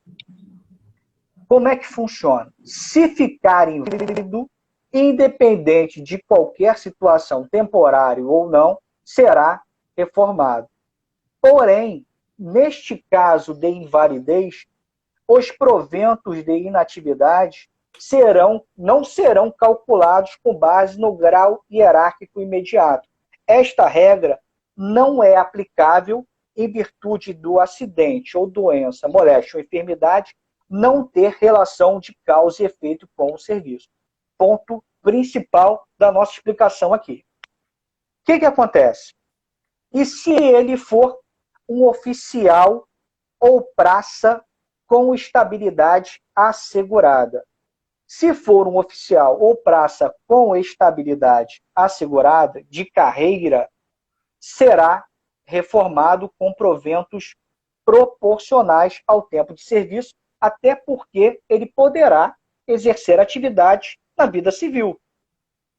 como é que funciona? Se ficar inválido, independente de qualquer situação, temporário ou não, será reformado. Porém, neste caso de invalidez, os proventos de inatividade não serão calculados com base no grau hierárquico imediato. Esta regra não é aplicável em virtude do acidente ou doença, moléstia ou enfermidade não ter relação de causa e efeito com o serviço. Ponto principal da nossa explicação aqui. O que acontece? E se ele for um oficial ou praça com estabilidade assegurada? Se for um oficial ou praça com estabilidade assegurada de carreira, será reformado com proventos proporcionais ao tempo de serviço, até porque ele poderá exercer atividades na vida civil,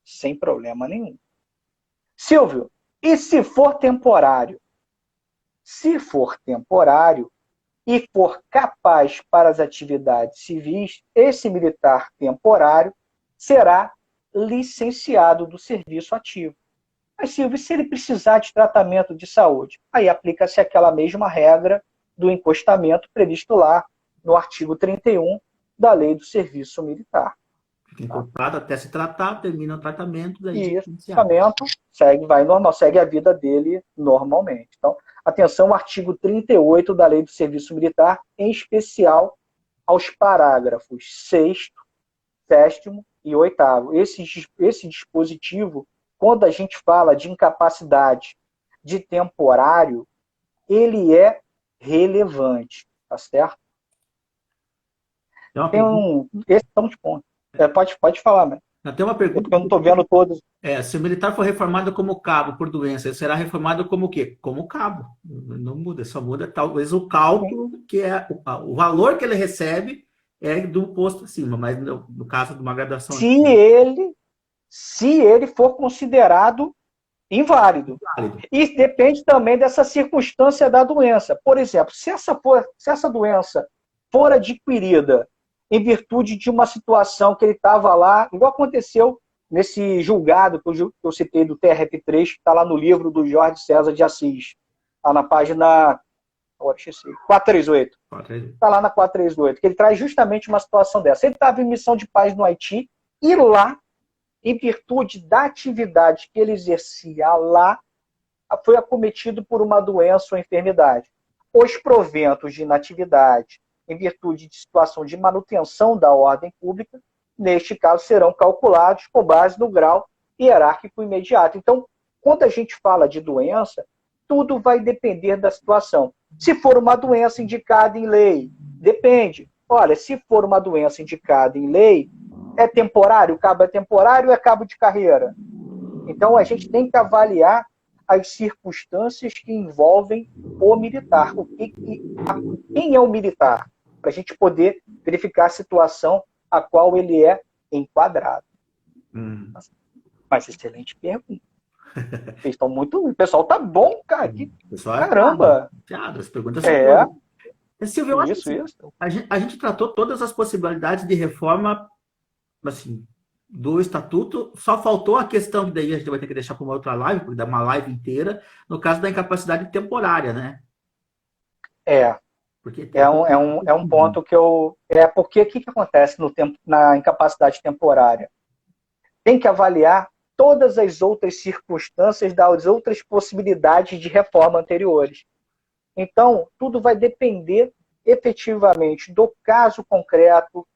sem problema nenhum. Silvio, e se for temporário? Se for temporário e for capaz para as atividades civis, esse militar temporário será licenciado do serviço ativo. Mas, Silvio, se ele precisar de tratamento de saúde? Aí aplica-se aquela mesma regra do encostamento previsto lá no artigo 31 da Lei do Serviço Militar. Encostado até se tratar, termina o tratamento, daí E esse tratamento vai normal, segue a vida dele normalmente. Então, atenção, artigo 38 da Lei do Serviço Militar, em especial aos parágrafos 6º, 7º e 8º. Esse dispositivo, quando a gente fala de incapacidade de temporário, ele é relevante, tá certo? Esses são os pontos. Pode falar, né? Tem uma pergunta. Porque eu não estou vendo todos. Se o militar for reformado como cabo por doença, ele será reformado como o quê? Como cabo. Não muda, só muda talvez o cálculo, que é o valor que ele recebe é do posto acima, mas no caso de uma graduação. Se ele for considerado inválido. E depende também dessa circunstância da doença. Por exemplo, se essa doença for adquirida em virtude de uma situação que ele estava lá, igual aconteceu nesse julgado que eu citei do TRF3, que está lá no livro do Jorge César de Assis, está na página 438. Está lá na 438, que ele traz justamente uma situação dessa. Ele estava em missão de paz no Haiti, e lá, em virtude da atividade que ele exercia lá, foi acometido por uma doença ou enfermidade. Os proventos de inatividade, em virtude de situação de manutenção da ordem pública, neste caso, serão calculados com base no grau hierárquico imediato. Então, quando a gente fala de doença, tudo vai depender da situação. Se for uma doença indicada em lei, depende. Olha, se for uma doença indicada em lei, é temporário, o cabo é temporário ou é cabo de carreira? Então, a gente tem que avaliar as circunstâncias que envolvem o militar. Quem é o militar? Para a gente poder verificar a situação a qual ele é enquadrado. Mas excelente pergunta. Vocês estão muito... O pessoal tá bom, cara. Caramba! As perguntas são Silvio, eu acho que a gente tratou todas as possibilidades de reforma assim, do estatuto, só faltou a questão que daí a gente vai ter que deixar para uma outra live, porque dá uma live inteira, no caso da incapacidade temporária, né? Porque é um ponto que eu... Porque o que acontece na incapacidade temporária? Tem que avaliar todas as outras circunstâncias das outras possibilidades de reforma anteriores. Então, tudo vai depender efetivamente do caso concreto,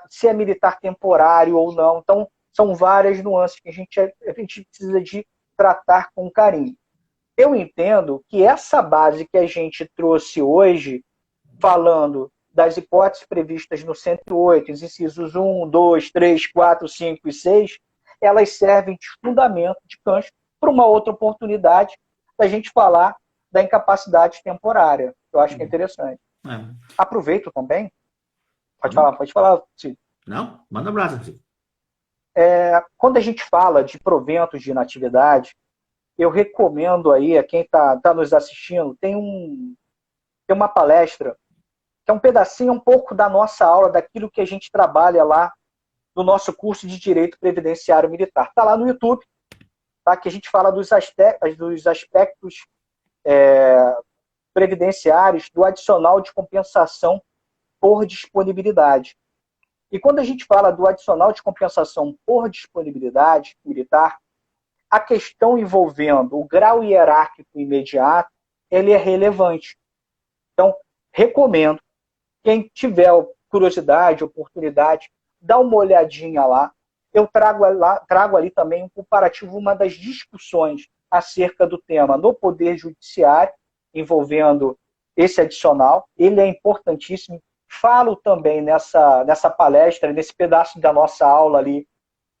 se é militar temporário ou não. Então, são várias nuances que a gente precisa de tratar com carinho. Eu entendo que essa base que a gente trouxe hoje, falando das hipóteses previstas no 108, os incisos 1, 2, 3, 4, 5 e 6, elas servem de fundamento, de gancho, para uma outra oportunidade da gente falar da incapacidade temporária. Eu acho que é interessante. Aproveito também. Pode falar, Cid. Não? Manda um abraço, Cid. Quando a gente fala de proventos de inatividade, eu recomendo aí a quem está nos assistindo, tem uma palestra, que é um pedacinho, um pouco da nossa aula, daquilo que a gente trabalha lá no nosso curso de Direito Previdenciário Militar. Está lá no YouTube, tá? Que a gente fala dos aspectos previdenciários do adicional de compensação por disponibilidade. E quando a gente fala do adicional de compensação por disponibilidade militar, a questão envolvendo o grau hierárquico imediato, ele é relevante. Então, recomendo, quem tiver curiosidade, oportunidade, dá uma olhadinha lá. Eu trago ali também um comparativo, uma das discussões acerca do tema no Poder Judiciário, envolvendo esse adicional. Ele é importantíssimo. Falo também nessa palestra, nesse pedaço da nossa aula ali,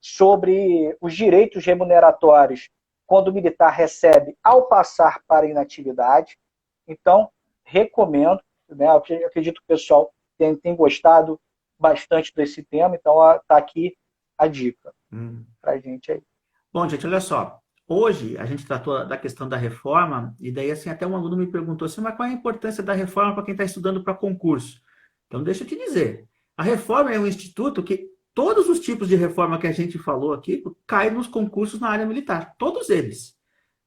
sobre os direitos remuneratórios quando o militar recebe ao passar para a inatividade. Então, recomendo, né? Eu acredito que o pessoal tem gostado bastante desse tema, então está aqui a dica para a gente aí. Bom, gente, olha só. Hoje a gente tratou da questão da reforma, e daí assim, até um aluno me perguntou assim, mas qual é a importância da reforma para quem está estudando para concurso? Então, deixa eu te dizer. A reforma é um instituto que todos os tipos de reforma que a gente falou aqui caem nos concursos na área militar. Todos eles.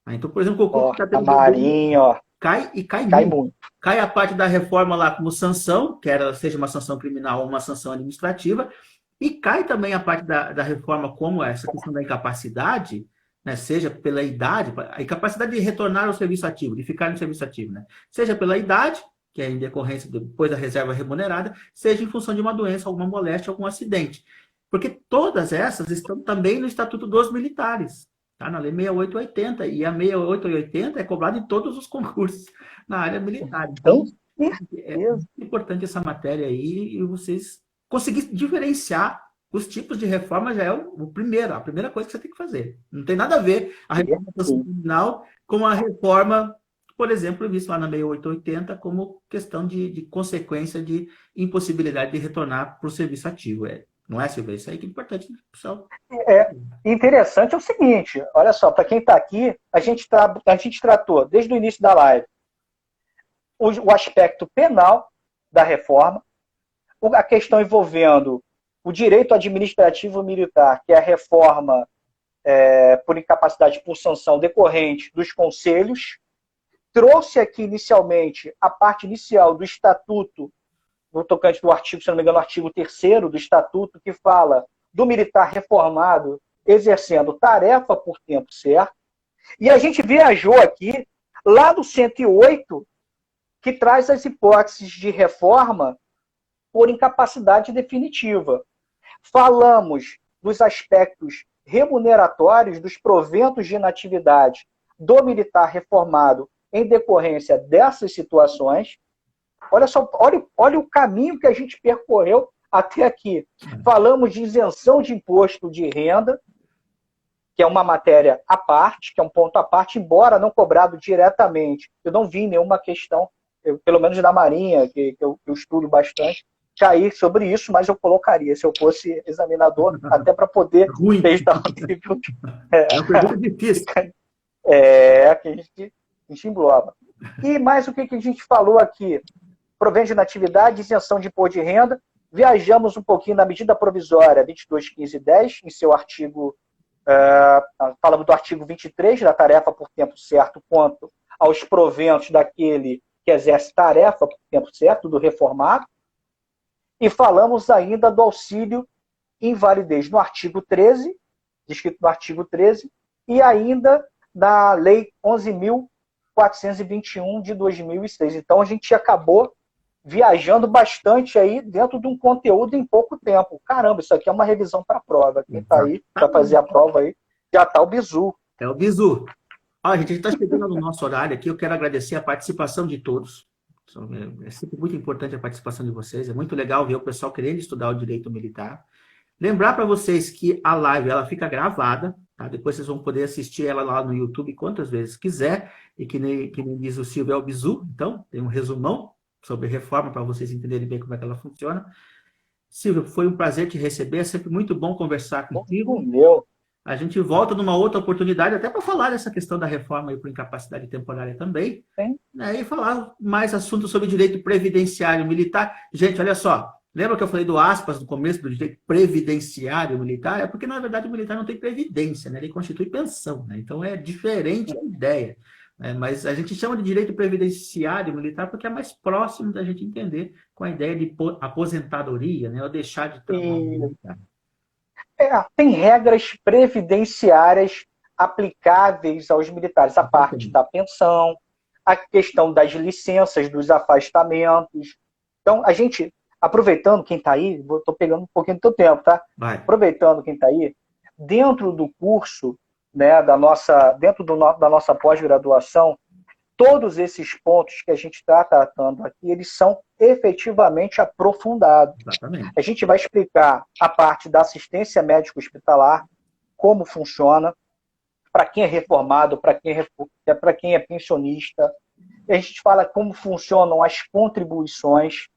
Então, por exemplo, o concurso que está A Marinha, ó. Cai e cai muito. Cai a parte da reforma lá como sanção, que seja uma sanção criminal ou uma sanção administrativa, e cai também a parte da reforma como essa questão da incapacidade, né, seja pela idade, a incapacidade de retornar ao serviço ativo, de ficar no serviço ativo, né, seja pela idade, que é em decorrência depois da reserva remunerada, seja em função de uma doença, alguma moléstia, algum acidente. Porque todas essas estão também no Estatuto dos Militares. Tá? Na Lei 6880, e a 6880 é cobrada em todos os concursos na área militar. Então, é muito importante essa matéria aí, e vocês conseguirem diferenciar os tipos de reforma já é a primeira coisa que você tem que fazer. Não tem nada a ver a reforma criminal com a reforma, por exemplo, visto lá na 6880 como questão de consequência de impossibilidade de retornar para o serviço ativo. Não é, Silvia? Isso aí que é importante, pessoal. Interessante é o seguinte, olha só, para quem está aqui, a gente tratou, desde o início da live, o aspecto penal da reforma, a questão envolvendo o direito administrativo militar, que é a reforma por incapacidade por sanção decorrente dos conselhos, trouxe aqui inicialmente a parte inicial do estatuto, no tocante do artigo, se não me engano, o artigo 3º do estatuto, que fala do militar reformado exercendo tarefa por tempo certo, e a gente viajou aqui lá do 108, que traz as hipóteses de reforma por incapacidade definitiva. Falamos dos aspectos remuneratórios dos proventos de inatividade do militar reformado em decorrência dessas situações. Olha só, olha o caminho que a gente percorreu até aqui. Falamos de isenção de imposto de renda, que é uma matéria à parte, que é um ponto à parte, embora não cobrado diretamente. Eu não vi nenhuma questão, pelo menos da Marinha, que eu estudo bastante, cair sobre isso, mas eu colocaria, se eu fosse examinador, até para poder testar o nível. É uma pergunta difícil. Que a gente engloba. E mais o que a gente falou aqui? Provento de inatividade, isenção de imposto de renda. Viajamos um pouquinho na medida provisória 22.15.10, em seu artigo, falamos do artigo 23, da tarefa por tempo certo, quanto aos proventos daquele que exerce tarefa por tempo certo, do reformado. E falamos ainda do auxílio invalidez no artigo 13, descrito no artigo 13, e ainda da Lei 11.421 de 2006. Então, a gente acabou viajando bastante aí dentro de um conteúdo em pouco tempo. Caramba, isso aqui é uma revisão para a prova. Quem está aí para fazer a prova aí, já está o bizu. É o bizu. A gente está chegando no nosso horário aqui, eu quero agradecer a participação de todos. É sempre muito importante a participação de vocês, é muito legal ver o pessoal querendo estudar o direito militar. Lembrar para vocês que a live ela fica gravada, tá? Depois vocês vão poder assistir ela lá no YouTube quantas vezes quiser, e que nem diz o Silvio, é o bizu, então tem um resumão sobre reforma para vocês entenderem bem como é que ela funciona. Silvio, foi um prazer te receber, é sempre muito bom conversar contigo. Meu. A gente volta numa outra oportunidade, até para falar dessa questão da reforma aí por incapacidade temporária também, né? E falar mais assuntos sobre direito previdenciário militar. Gente, olha só, lembra que eu falei do aspas no começo do direito previdenciário militar? É porque, na verdade, o militar não tem previdência, né? Ele constitui pensão, né? Então é diferente a ideia. Né? Mas a gente chama de direito previdenciário militar porque é mais próximo da gente entender com a ideia de aposentadoria, né? Ou deixar de trabalhar militar. Tem regras previdenciárias aplicáveis aos militares, a parte da pensão, a questão das licenças, dos afastamentos. Então, a gente, aproveitando quem está aí, estou pegando um pouquinho do teu tempo, tá? Vai. Aproveitando quem está aí, dentro do curso, né, da nossa pós-graduação, todos esses pontos que a gente está tratando aqui, eles são efetivamente aprofundados. Exatamente. A gente vai explicar a parte da assistência médico-hospitalar, como funciona, para quem é reformado, para quem é pensionista. A gente fala como funcionam as contribuições.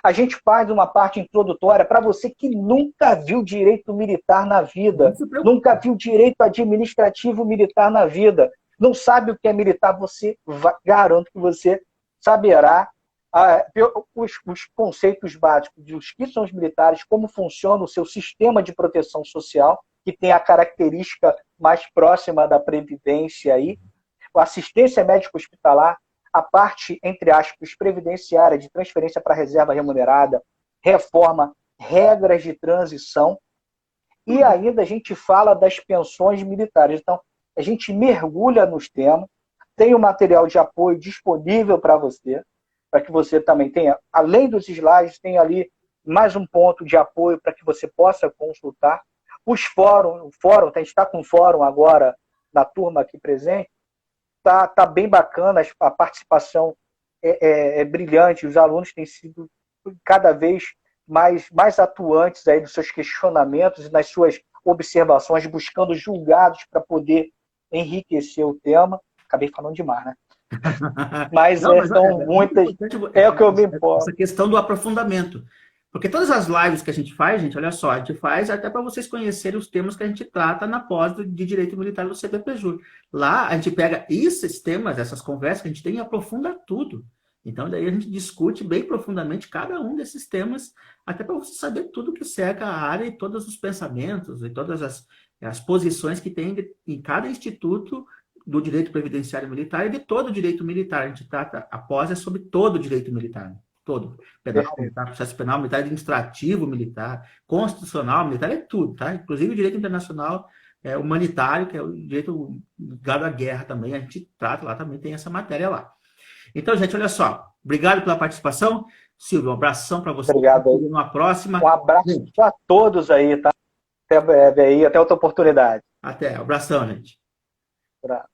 A gente faz uma parte introdutória para você que nunca viu direito militar na vida, nunca viu direito administrativo militar na vida, não sabe o que é militar, garanto que você saberá os conceitos básicos dos que são os militares, como funciona o seu sistema de proteção social, que tem a característica mais próxima da Previdência aí, a assistência médico-hospitalar, a parte, entre aspas, previdenciária de transferência para reserva remunerada, reforma, regras de transição, e ainda a gente fala das pensões militares. Então, a gente mergulha nos temas, tem o material de apoio disponível para você, para que você também tenha, além dos slides, tem ali mais um ponto de apoio para que você possa consultar. Os fóruns, a gente está com um fórum agora na turma aqui presente, tá bem bacana, a participação é brilhante, os alunos têm sido cada vez mais atuantes aí nos seus questionamentos e nas suas observações, buscando julgados para poder enriquecer o tema. Acabei falando demais, né? Mas são muitas. É o que eu me importo. Essa questão do aprofundamento. Porque todas as lives que a gente faz, gente, olha só, a gente faz até para vocês conhecerem os temas que a gente trata na pós de Direito Militar do CBPJur. Lá a gente pega esses temas, essas conversas que a gente tem e aprofunda tudo. Então, daí a gente discute bem profundamente cada um desses temas, até para você saber tudo que cerca a área e todos os pensamentos e todas as posições que tem em cada instituto do direito previdenciário militar e de todo o direito militar. A gente trata, a pós é sobre todo o direito militar. Todo. Penal militar, processo penal militar, administrativo militar, constitucional militar, é tudo, tá? Inclusive o direito internacional humanitário, que é o direito ligado à guerra também, a gente trata lá, também tem essa matéria lá. Então, gente, olha só. Obrigado pela participação. Silvio, um abração para você. Obrigado aí. Uma próxima. Um abraço a todos aí, tá? Até breve aí, até outra oportunidade. Até. Um abração, gente. Um abraço.